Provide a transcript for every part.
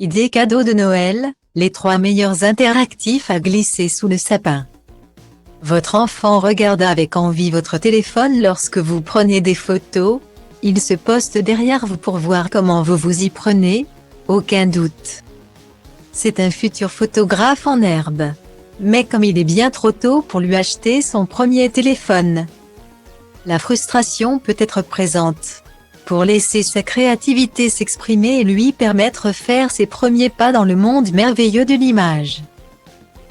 Idée cadeau de Noël, les 3 meilleurs interactifs à glisser sous le sapin. Votre enfant regarde avec envie votre téléphone lorsque vous prenez des photos. Il se poste derrière vous pour voir comment vous vous y prenez. Aucun doute. C'est un futur photographe en herbe. Mais comme il est bien trop tôt pour lui acheter son premier téléphone, la frustration peut être présente. Pour laisser sa créativité s'exprimer et lui permettre de faire ses premiers pas dans le monde merveilleux de l'image,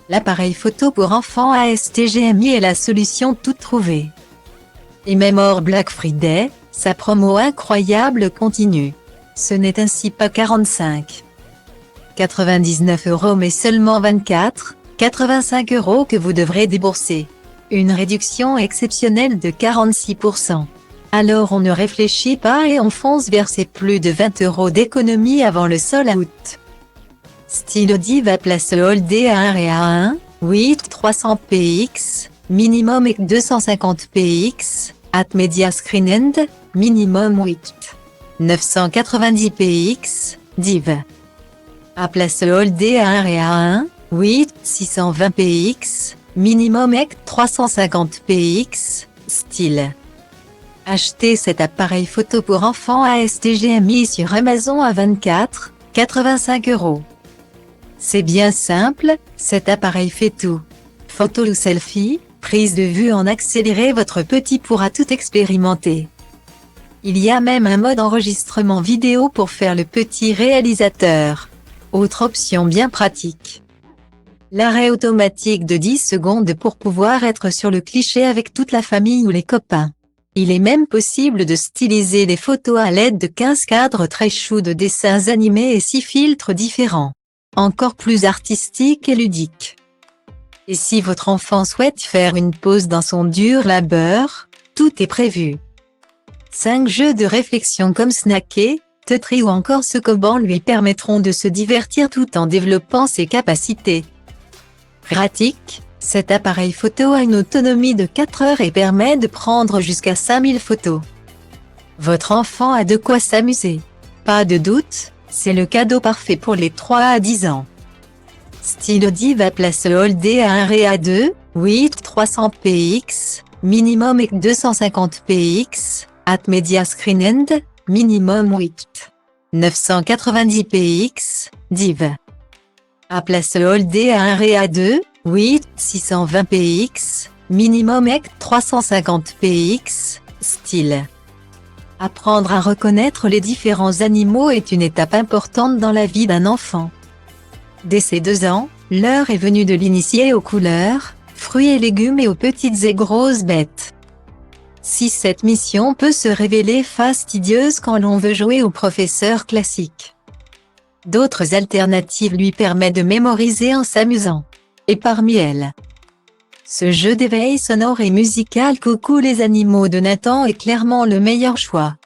l'appareil photo pour enfants ASTGMI est la solution toute trouvée. Et même hors Black Friday, sa promo incroyable continue. Ce n'est ainsi pas 45,99 € mais seulement 24,85 € que vous devrez débourser. Une réduction exceptionnelle de 46%. Alors on ne réfléchit pas et on fonce vers ses plus de 20 € d'économie avant le sold out. Stylo Diva place Holdé A1 et A1, 8-300 px, minimum et 250 px, at Media Screen End, minimum 990 px, div. A place Holdé A1 et A1, 620 px, minimum et 350 px, style. Achetez cet appareil photo pour enfants ASTGMI sur Amazon à 24,85 €. C'est bien simple, cet appareil fait tout. Photo ou selfie, prise de vue en accéléré, votre petit pourra tout expérimenter. Il y a même un mode enregistrement vidéo pour faire le petit réalisateur. Autre option bien pratique. L'arrêt automatique de 10 secondes pour pouvoir être sur le cliché avec toute la famille ou les copains. Il est même possible de styliser les photos à l'aide de 15 cadres très chauds de dessins animés et 6 filtres différents. Encore plus artistique et ludique. Et si votre enfant souhaite faire une pause dans son dur labeur, tout est prévu. 5 jeux de réflexion comme Snacker, Tetris ou encore Sokoban lui permettront de se divertir tout en développant ses capacités. Pratique, cet appareil photo a une autonomie de 4 heures et permet de prendre jusqu'à 5000 photos. Votre enfant a de quoi s'amuser. Pas de doute, c'est le cadeau parfait pour les 3 à 10 ans. Stylo Diva place Holdé A1 et A2, 8-300 px, minimum et 250 px, at Media Screen End, minimum 990 px, div. A place Holdé A1 et A2, 620 px, minimum et 350 px, style. Apprendre à reconnaître les différents animaux est une étape importante dans la vie d'un enfant. Dès ses 2 ans, l'heure est venue de l'initier aux couleurs, fruits et légumes et aux petites et grosses bêtes. Si cette mission peut se révéler fastidieuse quand l'on veut jouer au professeur classique, d'autres alternatives lui permettent de mémoriser en s'amusant. Et parmi elles, ce jeu d'éveil sonore et musical Coucou les animaux de Nathan est clairement le meilleur choix.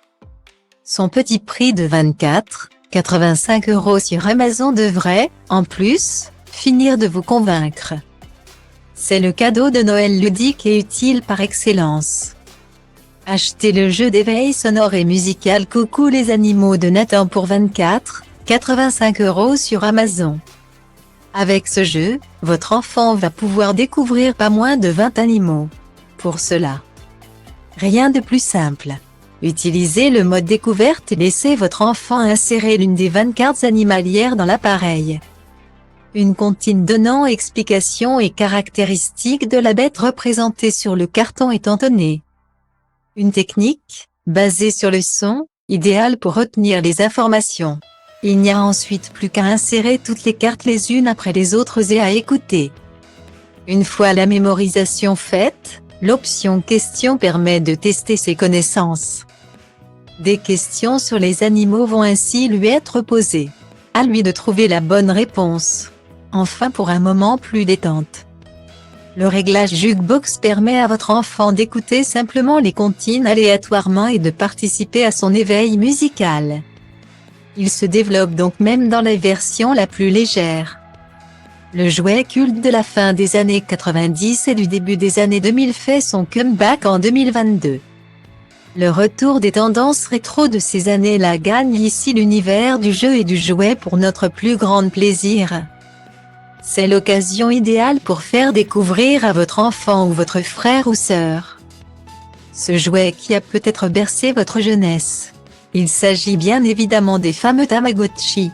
Son petit prix de 24,85 € sur Amazon devrait, en plus, finir de vous convaincre. C'est le cadeau de Noël ludique et utile par excellence. Achetez le jeu d'éveil sonore et musical Coucou les animaux de Nathan pour 24,85 € sur Amazon. Avec ce jeu, votre enfant va pouvoir découvrir pas moins de 20 animaux. Pour cela, rien de plus simple. Utilisez le mode découverte et laissez votre enfant insérer l'une des 20 cartes animalières dans l'appareil. Une comptine donnant explications et caractéristiques de la bête représentée sur le carton est entonnée. Une technique, basée sur le son, idéale pour retenir les informations. Il n'y a ensuite plus qu'à insérer toutes les cartes les unes après les autres et à écouter. Une fois la mémorisation faite, l'option questions permet de tester ses connaissances. Des questions sur les animaux vont ainsi lui être posées. À lui de trouver la bonne réponse. Enfin pour un moment plus détente, le réglage jukebox permet à votre enfant d'écouter simplement les comptines aléatoirement et de participer à son éveil musical. Il se développe donc même dans la version la plus légère. Le jouet culte de la fin des années 90 et du début des années 2000 fait son comeback en 2022. Le retour des tendances rétro de ces années-là gagne ici l'univers du jeu et du jouet pour notre plus grand plaisir. C'est l'occasion idéale pour faire découvrir à votre enfant ou votre frère ou sœur ce jouet qui a peut-être bercé votre jeunesse. Il s'agit bien évidemment des fameux Tamagotchi.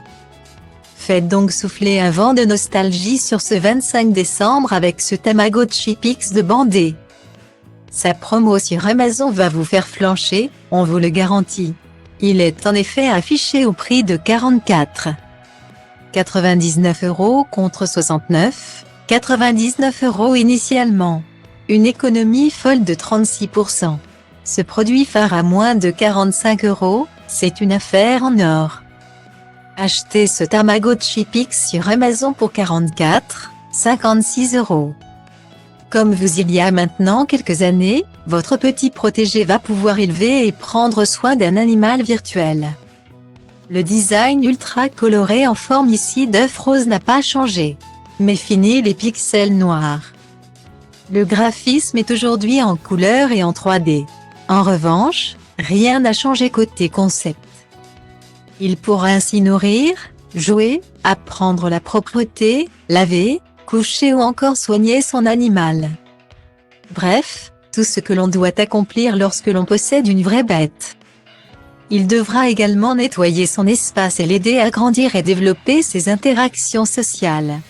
Faites donc souffler un vent de nostalgie sur ce 25 décembre avec ce Tamagotchi Pix de Bandai. Sa promo sur Amazon va vous faire flancher, on vous le garantit. Il est en effet affiché au prix de 44,99 € contre 69,99 € initialement. Une économie folle de 36%. Ce produit phare à moins de 45 €, c'est une affaire en or. Achetez ce Tamagotchi Pix sur Amazon pour 44,56 €. Comme vous il y a maintenant quelques années, votre petit protégé va pouvoir élever et prendre soin d'un animal virtuel. Le design ultra coloré en forme ici d'œuf rose n'a pas changé. Mais fini les pixels noirs. Le graphisme est aujourd'hui en couleur et en 3D. En revanche, rien n'a changé côté concept. Il pourra ainsi nourrir, jouer, apprendre la propreté, laver, coucher ou encore soigner son animal. Bref, tout ce que l'on doit accomplir lorsque l'on possède une vraie bête. Il devra également nettoyer son espace et l'aider à grandir et développer ses interactions sociales.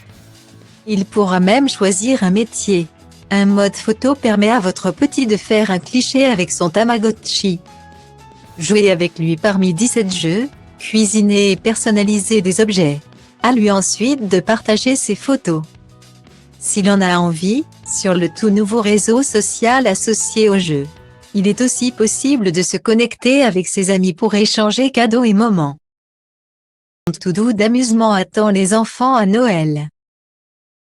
Il pourra même choisir un métier. Un mode photo permet à votre petit de faire un cliché avec son Tamagotchi. Jouez avec lui parmi 17 jeux, cuisiner et personnaliser des objets. À lui ensuite de partager ses photos, s'il en a envie, sur le tout nouveau réseau social associé au jeu. Il est aussi possible de se connecter avec ses amis pour échanger cadeaux et moments. Tout doux d'amusement attend les enfants à Noël.